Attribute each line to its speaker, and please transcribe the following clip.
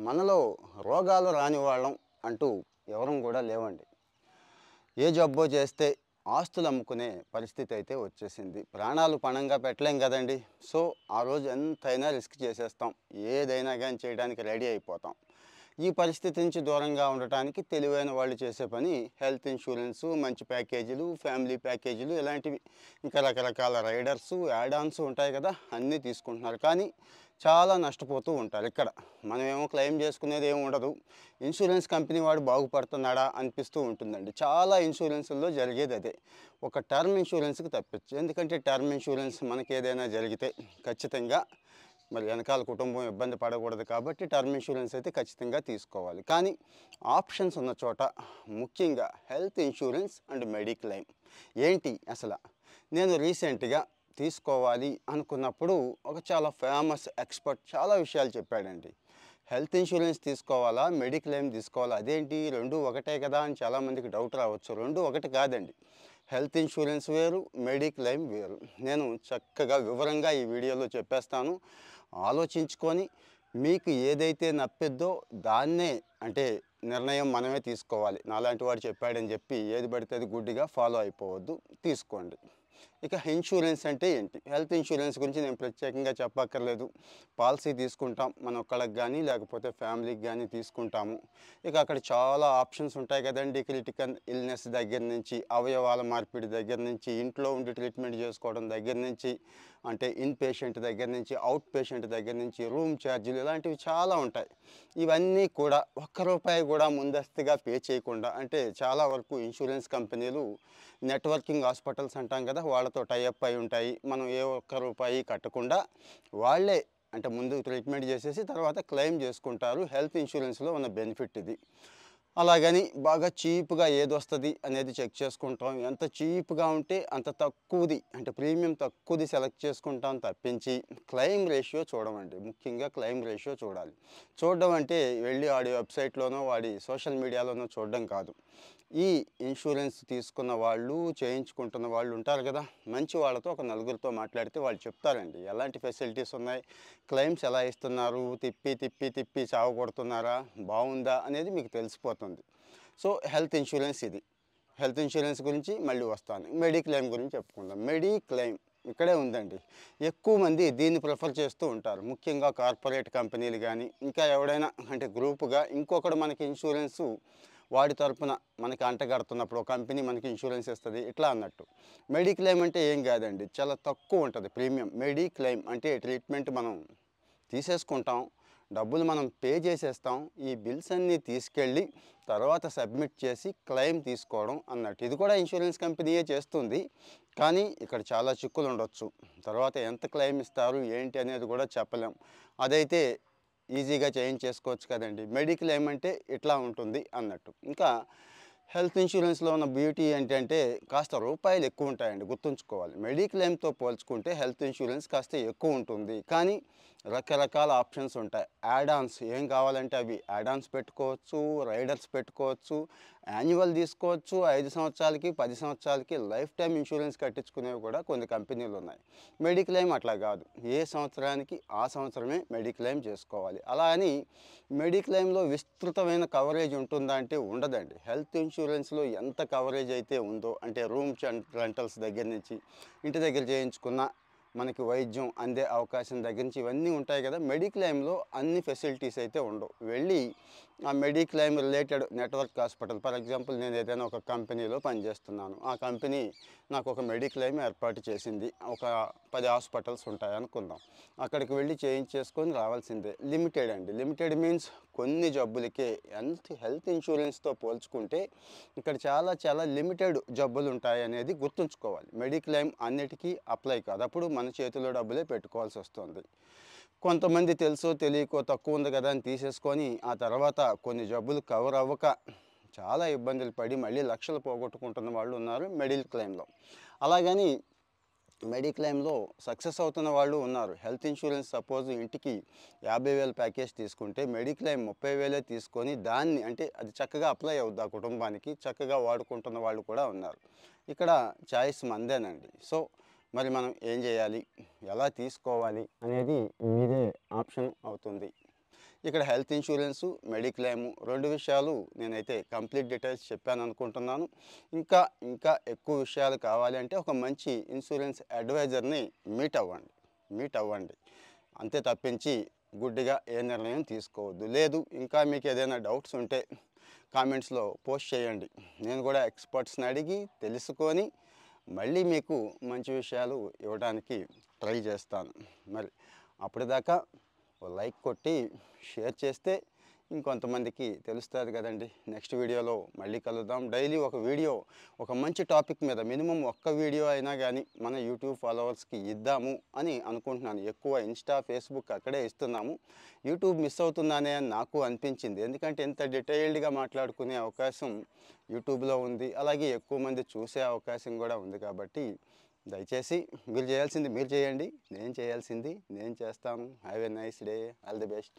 Speaker 1: మనలో రోగాలు రాని వాళ్ళం అంటూ ఎవరం కూడా లేవండి. ఏ జబ్బో చేస్తే ఆస్తులు అమ్ముకునే పరిస్థితి అయితే వచ్చేసింది. ప్రాణాలు పణంగా పెట్టలేం కదండీ! సో, ఆ రోజు ఎంతైనా రిస్క్ చేసేస్తాం. ఏదైనా గాని చేయడానికి రెడీ అయిపోతాం. ఈ పరిస్థితి నుంచి దూరంగా ఉండటానికి తెలివైన వాళ్ళు చేసే పని హెల్త్ ఇన్సూరెన్సు, మంచి ప్యాకేజీలు, ఫ్యామిలీ ప్యాకేజీలు ఇలాంటివి. ఇంకా రకరకాల రైడర్సు, యాడ్ ఆన్స్ ఉంటాయి కదా! అన్నీ తీసుకుంటున్నారు. కానీ చాలా నష్టపోతూ ఉంటారు ఇక్కడ. మనమేమో క్లెయిమ్ చేసుకునేది ఏమి ఉండదు. ఇన్సూరెన్స్ కంపెనీ వాడు బాగుపడుతున్నాడా అనిపిస్తూ ఉంటుందండి. చాలా ఇన్సూరెన్సుల్లో జరిగేది అదే. ఒక టర్మ్ ఇన్సూరెన్స్‌కి తప్పించి. ఎందుకంటే టర్మ్ ఇన్సూరెన్స్ మనకేదైనా జరిగితే ఖచ్చితంగా మరి వెనకాల కుటుంబం ఇబ్బంది పడకూడదు కాబట్టి టర్మ్ ఇన్సూరెన్స్ అయితే ఖచ్చితంగా తీసుకోవాలి. కానీ ఆప్షన్స్ ఉన్న చోట ముఖ్యంగా హెల్త్ ఇన్సూరెన్స్ అండ్ మెడిక్లెయిమ్ ఏంటి అసల? నేను రీసెంట్‌గా తీసుకోవాలి అనుకున్నప్పుడు ఒక చాలా ఫేమస్ ఎక్స్‌పర్ట్ చాలా విషయాలు చెప్పాడండి. హెల్త్ ఇన్సూరెన్స్ తీసుకోవాలా? మెడిక్లెయిమ్ తీసుకోవాలా? అదేంటి 2 ఒకటే కదా అని చాలామందికి డౌట్ రావచ్చు. 2 ఒకటి కాదండి. హెల్త్ ఇన్సూరెన్స్ వేరు, మెడిక్లెయిమ్ వేరు. నేను చక్కగా వివరంగా ఈ వీడియోలో చెప్పేస్తాను. ఆలోచించుకొని మీకు ఏదైతే నప్పిద్దో దాన్నే అంటే నిర్ణయం మనమే తీసుకోవాలి. నాలాంటి వాడు చెప్పాడని చెప్పి ఏది పడితే అది గుడ్డిగా ఫాలో అయిపోవద్దు. తీసుకోండి. ఇక ఇన్సూరెన్స్ అంటే ఏంటి? హెల్త్ ఇన్సూరెన్స్ గురించి నేను ప్రత్యేకంగా చెప్పక్కర్లేదు. పాలసీ తీసుకుంటాం. మన ఒక్కళ్ళకి గానీ, లేకపోతే ఫ్యామిలీకి గానీ తీసుకుంటాము. ఇక అక్కడ చాలా ఆప్షన్స్ ఉంటాయి కదండీ! క్రిటికల్ ఇల్‌నెస్ దగ్గర నుంచి, అవయవాల మార్పిడి దగ్గర నుంచి, ఇంట్లో ఉండి ట్రీట్మెంట్ చేసుకోవడం దగ్గర నుంచి, అంటే ఇన్ పేషెంట్ దగ్గర నుంచి, ఔట్ పేషెంట్ దగ్గర నుంచి, రూమ్ ఛార్జీలు ఇలాంటివి చాలా ఉంటాయి. ఇవన్నీ కూడా ఒక్క రూపాయి కూడా ముందస్తుగా పే చేయకుండా అంటే చాలా వరకు ఇన్సూరెన్స్ కంపెనీలు నెట్వర్కింగ్ హాస్పిటల్స్ అంటాం కదా! వాళ్ళతో టై అప్ అయి ఉంటాయి. మనం ఏ ఒక్క రూపాయి కట్టకుండా వాళ్ళే అంటే ముందు ట్రీట్మెంట్ చేసేసి తర్వాత క్లెయిమ్ చేసుకుంటారు. హెల్త్ ఇన్సూరెన్స్‌లో ఉన్న బెనిఫిట్ ఇది. అలాగని బాగా చీప్‌గా ఏదొస్తది అనేది చెక్ చేసుకుంటాం. ఎంత చీప్‌గా ఉంటే అంత తక్కువది అంటే ప్రీమియం తక్కువది సెలెక్ట్ చేసుకుంటాం తప్పించి క్లెయిమ్ రేషియో చూడమండి. ముఖ్యంగా క్లెయిమ్ రేషియో చూడాలి. చూడడం అంటే వెళ్ళి వాడి వెబ్‌సైట్‌లోనో, వాడి సోషల్ మీడియాలోనో చూడడం కాదు. ఈ ఇన్సూరెన్స్ తీసుకున్న వాళ్ళు, చేయించుకుంటున్న వాళ్ళు ఉంటారు కదా! మంచి వాళ్ళతో ఒక నలుగురితో మాట్లాడితే వాళ్ళు చెప్తారండి. ఎలాంటి ఫెసిలిటీస్ ఉన్నాయి, క్లెయిమ్స్ ఎలా ఇస్తున్నారు, తిప్పి, తిప్పి, తిప్పి చావగొడుతున్నారా, బావుందా అనేది మీకు తెలిసిపోతుంది. సో, హెల్త్ ఇన్సూరెన్స్ ఇది. హెల్త్ ఇన్సూరెన్స్ గురించి మళ్ళీ వస్తాను. మెడిక్లెయిమ్ గురించి చెప్పుకుందాం. మెడిక్లెయిమ్ ఇక్కడే ఉందండి. ఎక్కువ మంది దీన్ని ప్రిఫర్ చేస్తూ ఉంటారు. ముఖ్యంగా కార్పొరేట్ కంపెనీలు గానీ, ఇంకా ఎవడైనా అంటే గ్రూప్‌గా ఇంకొకడు మనకి ఇన్సూరెన్సు వాడి తరపున మనకి అంటగడుతున్నప్పుడు ఒక కంపెనీ మనకి ఇన్సూరెన్స్ ఇస్తది. ఇట్లా అన్నట్టు. మెడిక్లెయిమ్ అంటే ఏం కాదండి. చాలా తక్కువ ఉంటది ప్రీమియం. మెడిక్లెయిమ్ అంటే ట్రీట్మెంట్ మనం తీసేసుకుంటాం. డబ్బులు మనం పే చేసేస్తాం. ఈ బిల్స్ అన్నీ తీసుకెళ్ళి తర్వాత సబ్మిట్ చేసి క్లెయిమ్ తీసుకోవడం అన్నట్టు. ఇది కూడా ఇన్సూరెన్స్ కంపెనీయే చేస్తుంది. కానీ ఇక్కడ చాలా చిక్కులు ఉండొచ్చు. తర్వాత ఎంత క్లెయిమ్ ఇస్తారు, ఏంటి అనేది కూడా చెప్పలేం. అదైతే ఈజీగా చేయించేసుకోవచ్చు కదండీ! మెడిక్లెయిమ్ అంటే ఇట్లా ఉంటుంది అన్నట్టు. ఇంకా హెల్త్ ఇన్సూరెన్స్‌లో ఉన్న బ్యూటీ ఏంటంటే కాస్త రూపాయలు ఎక్కువ ఉంటాయండి గుర్తుంచుకోవాలి. మెడిక్లెయిమ్‌తో పోల్చుకుంటే హెల్త్ ఇన్సూరెన్స్ కాస్త ఎక్కువ ఉంటుంది. కానీ రకరకాల ఆప్షన్స్ ఉంటాయి. యాడ్ ఆన్స్ ఏం కావాలంటే అవి యాడ్ ఆన్స్ పెట్టుకోవచ్చు, రైడర్స్ పెట్టుకోవచ్చు, యాన్యువల్ తీసుకోవచ్చు. 5 సంవత్సరాలకి, 10 సంవత్సరాలకి లైఫ్ టైమ్ ఇన్సూరెన్స్ కట్టించుకునేవి కూడా కొన్ని కంపెనీలు ఉన్నాయి. మెడిక్లెయిమ్ అట్లా కాదు. ఏ సంవత్సరానికి ఆ సంవత్సరమే మెడిక్లెయిమ్ చేసుకోవాలి. అలా అని మెడిక్లెయిమ్‌లో విస్తృతమైన కవరేజ్ ఉంటుందా అంటే ఉండదండి. హెల్త్ ఇన్సూరెన్స్‌లో ఎంత కవరేజ్ అయితే ఉందో అంటే రూమ్ రెంటల్స్ దగ్గర నుంచి, ఇంటి దగ్గర చేయించుకున్న మనకి వైద్యం అందే అవకాశం దగ్గర నుంచి ఇవన్నీ ఉంటాయి కదా! మెడిక్లెయిమ్‌లో అన్ని ఫెసిలిటీస్ అయితే ఉండవు. వెళ్ళి ఆ mediclaim related network hospital for example నేను ఏదైనా ఒక కంపెనీలో పనిచేస్తున్నాను. ఆ కంపెనీ నాకు ఒక మెడిక్లెయిమ్ ఏర్పాటు చేసింది. ఒక 10 హాస్పిటల్స్ ఉంటాయి అనుకుందాం. అక్కడికి వెళ్ళి చేయించేసుకొని రావాల్సిందే. లిమిటెడ్ అండి. లిమిటెడ్ మీన్స్ కొన్ని జబ్బులకే హెల్త్ ఇన్సూరెన్స్‌తో పోల్చుకుంటే ఇక్కడ చాలా చాలా లిమిటెడ్ జబ్బులు ఉంటాయనేది గుర్తుంచుకోవాలి. మెడిక్లెయిమ్ అన్నిటికీ అప్లై కాదు. అప్పుడు మన చేతిలో డబ్బులే పెట్టుకోవాల్సి వస్తుంది. కొంతమంది తెలుసో తెలియకో తక్కువ ఉంది కదా అని తీసేసుకొని ఆ తర్వాత కొన్ని జబ్బులు కవర్ అవ్వక చాలా ఇబ్బందులు పడి మళ్ళీ లక్షలు పోగొట్టుకుంటున్న వాళ్ళు ఉన్నారు మెడిక్లెయిమ్‌లో. అలాగని మెడిక్లెయిమ్‌లో సక్సెస్ అవుతున్న వాళ్ళు ఉన్నారు. హెల్త్ ఇన్సూరెన్స్ సపోజ్ ఇంటికి 50,000 ప్యాకేజ్ తీసుకుంటే మెడిక్లెయిమ్ 30,000 తీసుకొని దాన్ని అంటే అది చక్కగా అప్లై అవుద్ది ఆ కుటుంబానికి. చక్కగా వాడుకుంటున్న వాళ్ళు కూడా ఉన్నారు. ఇక్కడ చాయిస్ మనదేనండి. సో, మరి మనం ఏం చేయాలి? ఎలా తీసుకోవాలి? అనేది మీదే ఆప్షన్ అవుతుంది. ఇక్కడ హెల్త్ ఇన్సూరెన్సు, మెడిక్లెయిమ్ 2 విషయాలు నేనైతే కంప్లీట్ డీటెయిల్స్ చెప్పాను అనుకుంటున్నాను. ఇంకా ఎక్కువ విషయాలు కావాలి అంటే ఒక మంచి ఇన్సూరెన్స్ అడ్వైజర్ని మీట్ అవ్వండి. అంతే తప్పించి గుడ్డిగా ఏ నిర్ణయం తీసుకోవద్దు. లేదు ఇంకా మీకు ఏదైనా డౌట్స్ ఉంటే కామెంట్స్లో పోస్ట్ చేయండి. నేను కూడా ఎక్స్పర్ట్స్ని అడిగి తెలుసుకొని మళ్ళీ మీకు మంచి విషయాలు ఇవ్వడానికి ట్రై చేస్తాను. మరి అప్పటిదాకా లైక్ కొట్టి షేర్ చేస్తే ఇంకొంతమందికి తెలుస్తుంది కదండి. నెక్స్ట్ వీడియోలో మళ్ళీ కలుద్దాం. డైలీ ఒక వీడియో ఒక మంచి టాపిక్ మీద మినిమం ఒక్క వీడియో అయినా కానీ మన యూట్యూబ్ ఫాలోవర్స్కి ఇద్దాము అని అనుకుంటున్నాను. ఎక్కువ ఇన్స్టా, ఫేస్బుక్ అక్కడే ఇస్తున్నాము. యూట్యూబ్ మిస్ అవుతున్నానే అని నాకు అనిపించింది. ఎందుకంటే ఇంత డీటెయిల్డ్గా మాట్లాడుకునే అవకాశం యూట్యూబ్లో ఉంది. అలాగే ఎక్కువ మంది చూసే అవకాశం కూడా ఉంది. కాబట్టి దయచేసి మీరు చేయాల్సింది మీరు చేయండి, నేను చేయాల్సింది నేను చేస్తాను. Have a nice day. All the best.